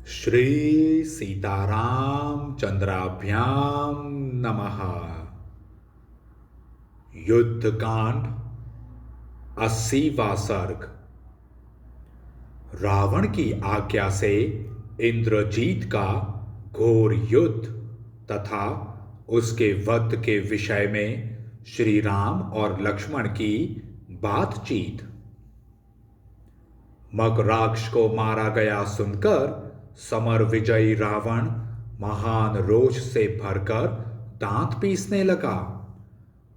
श्री सीताराम चंद्राभ्याम नमः। युद्धकांड 80वां सर्ग। रावण की आज्ञा से इंद्रजीत का घोर युद्ध तथा उसके वध के विषय में श्री राम और लक्ष्मण की बातचीत। मकराक्ष को मारा गया सुनकर समर विजयी रावण महान रोष से भरकर दांत पीसने लगा।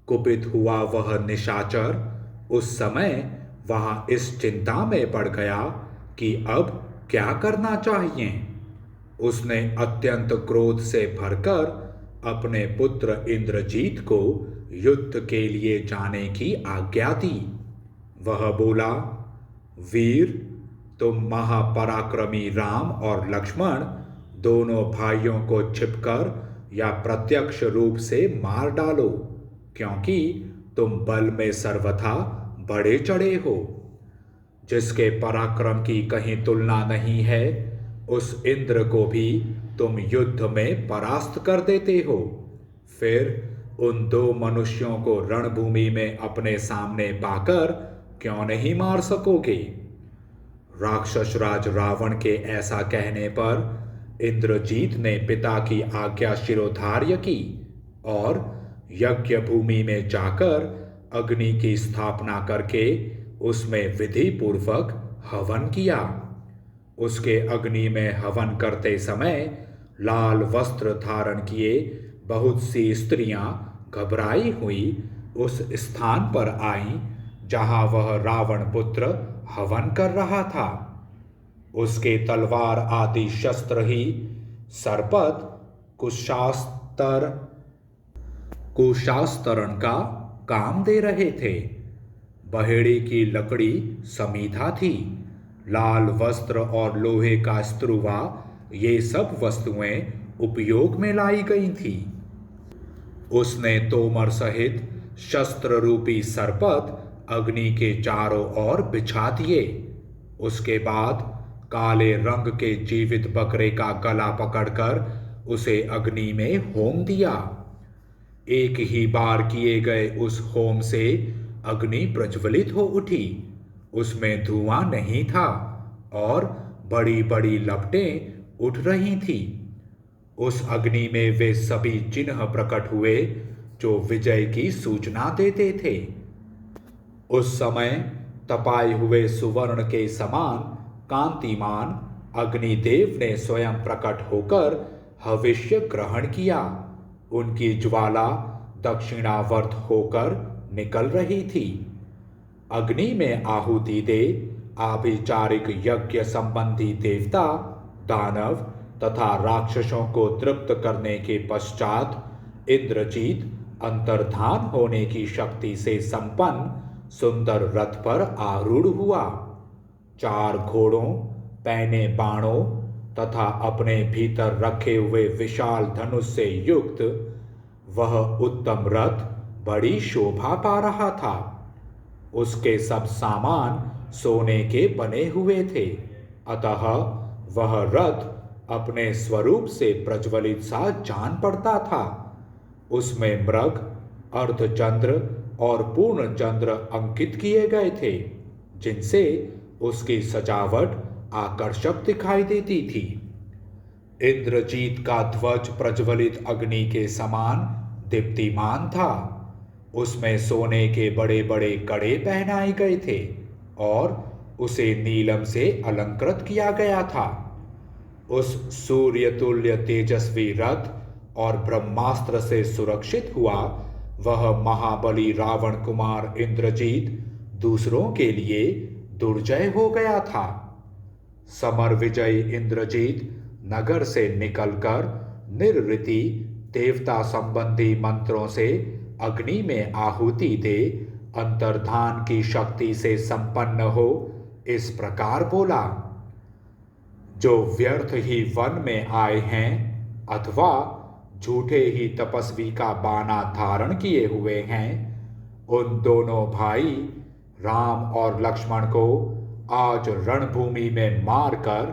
कुपित हुआ वह निशाचर उस समय वहां इस चिंता में पड़ गया कि अब क्या करना चाहिए। उसने अत्यंत क्रोध से भरकर अपने पुत्र इंद्रजीत को युद्ध के लिए जाने की आज्ञा दी। वह बोला, वीर, तुम महापराक्रमी राम और लक्ष्मण दोनों भाइयों को छिपकर या प्रत्यक्ष रूप से मार डालो, क्योंकि तुम बल में सर्वथा बड़े चढ़े हो। जिसके पराक्रम की कहीं तुलना नहीं है, उस इंद्र को भी तुम युद्ध में परास्त कर देते हो। फिर उन दो मनुष्यों को रणभूमि में अपने सामने पाकर क्यों नहीं मार सकोगे। राक्षस राज रावण के ऐसा कहने पर इंद्रजीत ने पिता की आज्ञा शिरोधार्य की और यज्ञ भूमि में जाकर अग्नि की स्थापना करके उसमें विधि पूर्वक हवन किया। उसके अग्नि में हवन करते समय लाल वस्त्र धारण किए बहुत सी स्त्रियां घबराई हुई उस स्थान पर आईं जहां वह रावण पुत्र हवन कर रहा था। उसके तलवार आदि शस्त्र ही सरपत कुशास्तरण का काम दे रहे थे। बहेड़ी की लकड़ी समीधा थी। लाल वस्त्र और लोहे का स्त्रुवा, ये सब वस्तुएं उपयोग में लाई गई थी। उसने तोमर सहित शस्त्र रूपी सरपत अग्नि के चारों ओर बिछा दिए। उसके बाद काले रंग के जीवित बकरे का गला पकड़कर उसे अग्नि में होम दिया। एक ही बार किए गए उस होम से अग्नि प्रज्वलित हो उठी। उसमें धुआं नहीं था और बड़ी बड़ी लपटें उठ रही थी। उस अग्नि में वे सभी चिन्ह प्रकट हुए जो विजय की सूचना देते थे। उस समय तपाए हुए सुवर्ण के समान कांतिमान अग्निदेव ने स्वयं प्रकट होकर हविष्य ग्रहण किया। उनकी ज्वाला दक्षिणावर्त होकर निकल रही थी। अग्नि में आहुति दे आभिचारिक यज्ञ संबंधी देवता, दानव तथा राक्षसों को तृप्त करने के पश्चात इंद्रजीत अंतर्धान होने की शक्ति से संपन्न सुंदर रथ पर आरूढ़ हुआ। 4 घोड़ों, पैने बाणों तथा अपने भीतर रखे हुए विशाल धनुष से युक्त वह उत्तम रथ बड़ी शोभा पा रहा था। उसके सब सामान सोने के बने हुए थे, अतः वह रथ अपने स्वरूप से प्रज्वलित सा जान पड़ता था। उसमें मृग, अर्धचंद्र और पूर्ण चंद्र अंकित किए गए थे, जिनसे उसकी सजावट आकर्षक दिखाई देती थी। इंद्रजीत का ध्वज प्रज्वलित अग्नि के समान दीप्तिमान था। उसमें सोने के बड़े बड़े कड़े पहनाए गए थे और उसे नीलम से अलंकृत किया गया था। उस सूर्य तुल्य तेजस्वी रथ और ब्रह्मास्त्र से सुरक्षित हुआ वह महाबली रावण कुमार इंद्रजीत दूसरों के लिए दुर्जय हो गया था। समर विजयी इंद्रजीत नगर से निकलकर निर्ऋति देवता संबंधी मंत्रों से अग्नि में आहुति दे अंतर्धान की शक्ति से संपन्न हो इस प्रकार बोला, जो व्यर्थ ही वन में आए हैं अथवा झूठे ही तपस्वी का बाना धारण किए हुए हैं, उन दोनों भाई राम और लक्ष्मण को आज रणभूमि में मारकर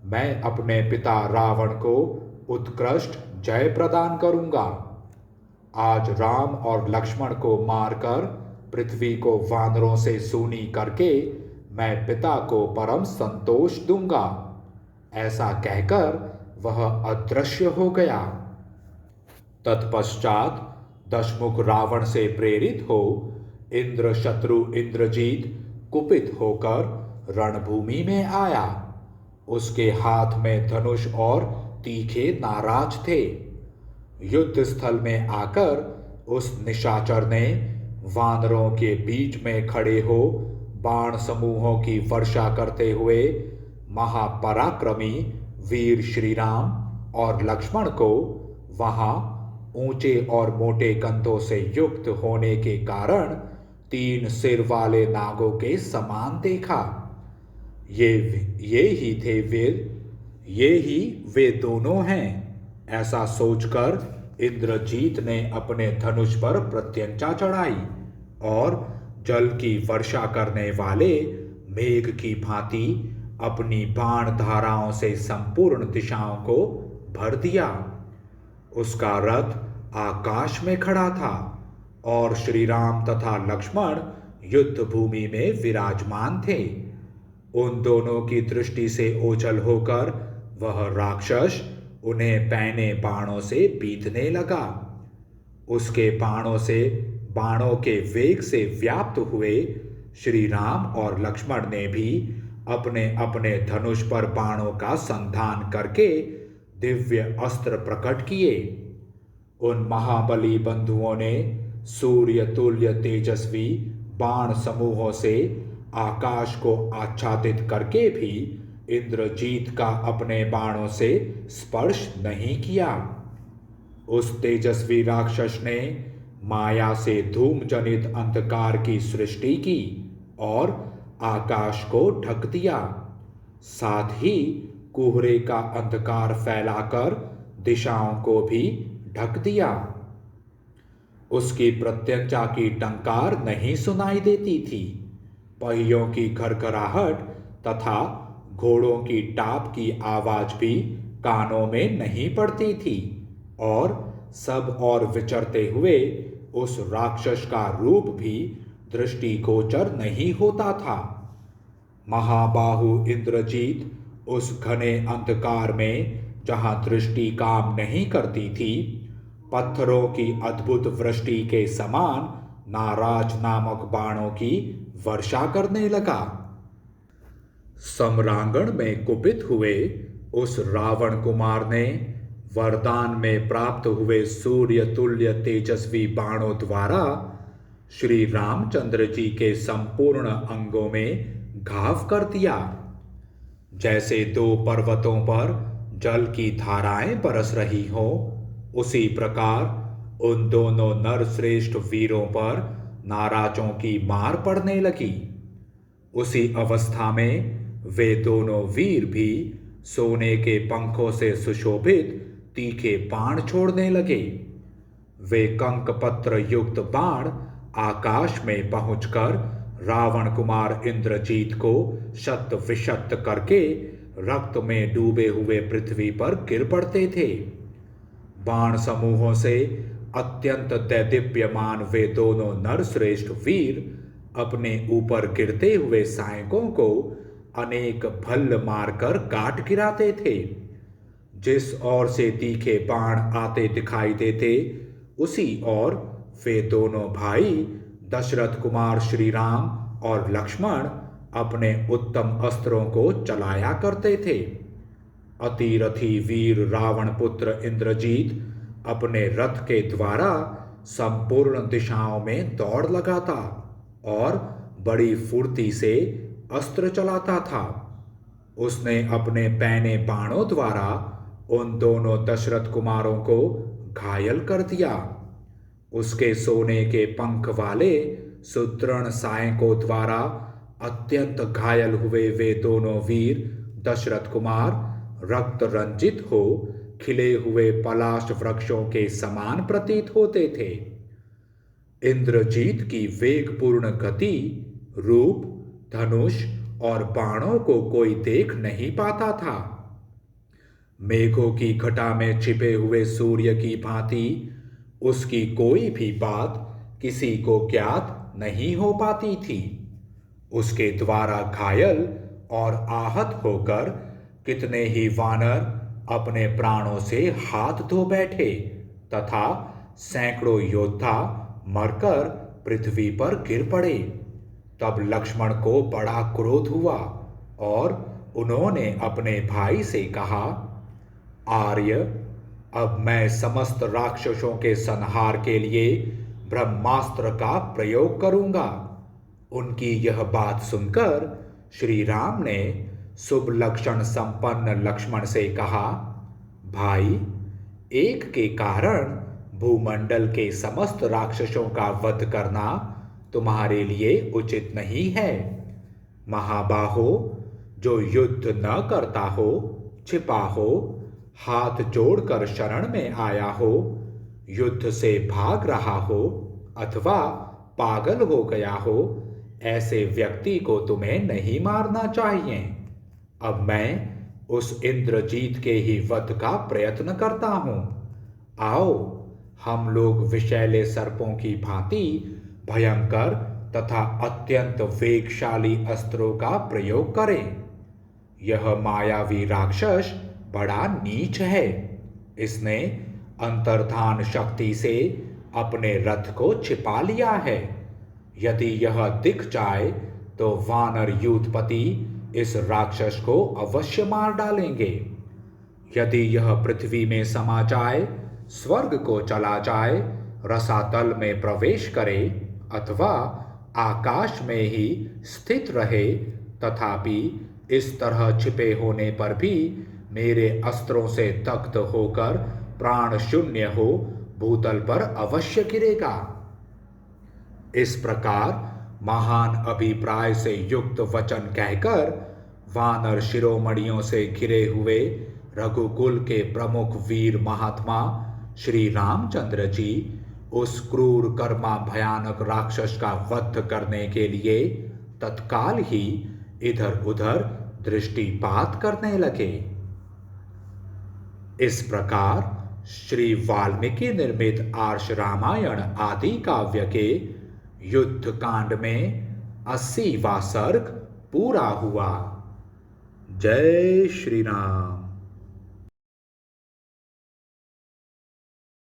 मैं अपने पिता रावण को उत्कृष्ट जय प्रदान करूंगा। आज राम और लक्ष्मण को मारकर पृथ्वी को वानरों से सूनी करके मैं पिता को परम संतोष दूंगा। ऐसा कहकर वह अदृश्य हो गया। तत्पश्चात दशमुख रावण से प्रेरित हो इंद्र शत्रु इंद्रजीत कुपित होकर रणभूमि में आया। उसके हाथ में धनुष और तीखे नाराज थे। युद्ध स्थल में आकर उस निशाचर ने वानरों के बीच में खड़े हो बाण समूहों की वर्षा करते हुए महापराक्रमी वीर श्री राम और लक्ष्मण को वहां ऊंचे और मोटे कंधों से युक्त होने के कारण 3 सिर वाले नागों के समान देखा। ये ही वे दोनों हैं। ऐसा सोचकर इंद्रजीत ने अपने धनुष पर प्रत्यंचा चढ़ाई और जल की वर्षा करने वाले मेघ की भांति अपनी बाण धाराओं से संपूर्ण दिशाओं को भर दिया। उसका रथ आकाश में खड़ा था और श्री राम तथा लक्ष्मण युद्ध भूमि में विराजमान थे। उन दोनों की दृष्टि से ओझल होकर वह राक्षस उन्हें पैने बाणों से बीधने लगा। उसके बाणों के वेग से व्याप्त हुए श्री राम और लक्ष्मण ने भी अपने अपने धनुष पर बाणों का संधान करके दिव्य अस्त्र प्रकट किए। उन महाबली बंधुओं ने सूर्य तुल्य तेजस्वी बाण समूहों से आकाश को आच्छादित करके भी इंद्रजीत का अपने बाणों से स्पर्श नहीं किया। उस तेजस्वी राक्षस ने माया से धूम जनित अंधकार की सृष्टि की और आकाश को ढक दिया। साथ ही कोहरे का अंधकार फैलाकर दिशाओं को भी ढक दिया। उसकी प्रत्यंचा की टंकार नहीं सुनाई देती थी। पहियों की घरघराहट तथा घोड़ों की टाप की आवाज भी कानों में नहीं पड़ती थी और सब और विचरते हुए उस राक्षस का रूप भी दृष्टिगोचर नहीं होता था। महाबाहु इंद्रजीत उस घने अंधकार में जहां दृष्टि काम नहीं करती थी, पत्थरों की अद्भुत वृष्टि के समान नाराज नामक बाणों की वर्षा करने लगा। सम्रांगण में कुपित हुए उस रावण कुमार ने वरदान में प्राप्त हुए सूर्य तुल्य तेजस्वी बाणों द्वारा श्री रामचंद्र जी के संपूर्ण अंगों में घाव कर दिया। जैसे 2 पर्वतों पर जल की धाराएं बरस रही हो, उसी प्रकार उन दोनों नर श्रेष्ठ वीरों पर नाराजों की मार पड़ने लगी। उसी अवस्था में वे दोनों वीर भी सोने के पंखों से सुशोभित तीखे बाण छोड़ने लगे। वे कंकपत्र युक्त बाण आकाश में पहुंचकर रावण कुमार इंद्रजीत को शत विशत करके रक्त में डूबे हुए पृथ्वी पर गिर पड़ते थे। बाण समूहों से अत्यंत दैदीप्यमान वे दोनों नरश्रेष्ठ वीर अपने ऊपर गिरते हुए सैनिकों को अनेक भल्ल मारकर काट गिराते थे। जिस ओर से तीखे बाण आते दिखाई देते, उसी ओर वे दोनों भाई दशरथ कुमार श्री राम और लक्ष्मण अपने उत्तम अस्त्रों को चलाया करते थे। अतिरथी वीर रावण पुत्र इंद्रजीत अपने रथ के द्वारा संपूर्ण दिशाओं में दौड़ लगाता और बड़ी फुर्ती से अस्त्र चलाता था। उसने अपने पैने बाणों द्वारा उन दोनों दशरथ कुमारों को घायल कर दिया। उसके सोने के पंख वाले सुदृढ़ सायकों द्वारा अत्यंत घायल हुए वे दोनों वीर दशरथ कुमार रक्त रंजित हो खिले हुए पलाश वृक्षों के समान प्रतीत होते थे। इंद्रजीत की वेगपूर्ण गति, रूप, धनुष और बाणों को कोई देख नहीं पाता था। मेघों की घटा में छिपे हुए सूर्य की भांति उसकी कोई भी बात किसी को ज्ञात नहीं हो पाती थी। उसके द्वारा घायल और आहत होकर कितने ही वानर अपने प्राणों से हाथ धो बैठे तथा सैकड़ों योद्धा मरकर पृथ्वी पर गिर पड़े। तब लक्ष्मण को बड़ा क्रोध हुआ और उन्होंने अपने भाई से कहा, आर्य, अब मैं समस्त राक्षसों के संहार के लिए ब्रह्मास्त्र का प्रयोग करूंगा। उनकी यह बात सुनकर श्री राम ने शुभ लक्षण संपन्न लक्ष्मण से कहा, भाई, एक के कारण भूमंडल के समस्त राक्षसों का वध करना तुम्हारे लिए उचित नहीं है। महाबाहो, जो युद्ध न करता हो, छिपा हो, हाथ जोड़कर शरण में आया हो, युद्ध से भाग रहा हो अथवा पागल हो गया हो, ऐसे व्यक्ति को तुम्हें नहीं मारना चाहिए। अब मैं उस इंद्रजीत के ही वध का प्रयत्न करता हूं। आओ, हम लोग विषैले सर्पों की भांति भयंकर तथा अत्यंत वेगशाली अस्त्रों का प्रयोग करें। यह मायावी राक्षस बड़ा नीच है। इसने अंतर्धान शक्ति से अपने रथ को छिपा लिया है। यदि यह दिख जाए तो वानर यूथपति इस राक्षस को अवश्य मार डालेंगे। यदि यह पृथ्वी में समा जाए, स्वर्ग को चला जाए, रसातल में प्रवेश करे अथवा आकाश में ही स्थित रहे, तथापि इस तरह छिपे होने पर भी मेरे अस्त्रों से दग्ध होकर प्राण शून्य हो भूतल पर अवश्य गिरेगा। इस प्रकार महान अभिप्राय से युक्त वचन कहकर वानर शिरोमणियों से घिरे हुए रघुकुल के प्रमुख वीर महात्मा श्री रामचंद्र जी उस क्रूर कर्मा भयानक राक्षस का वध करने के लिए तत्काल ही इधर उधर दृष्टिपात करने लगे। इस प्रकार श्री वाल्मीकि निर्मित आर्ष रामायण आदि काव्य के युद्ध कांड में 80वां सर्ग पूरा हुआ। जय श्री राम।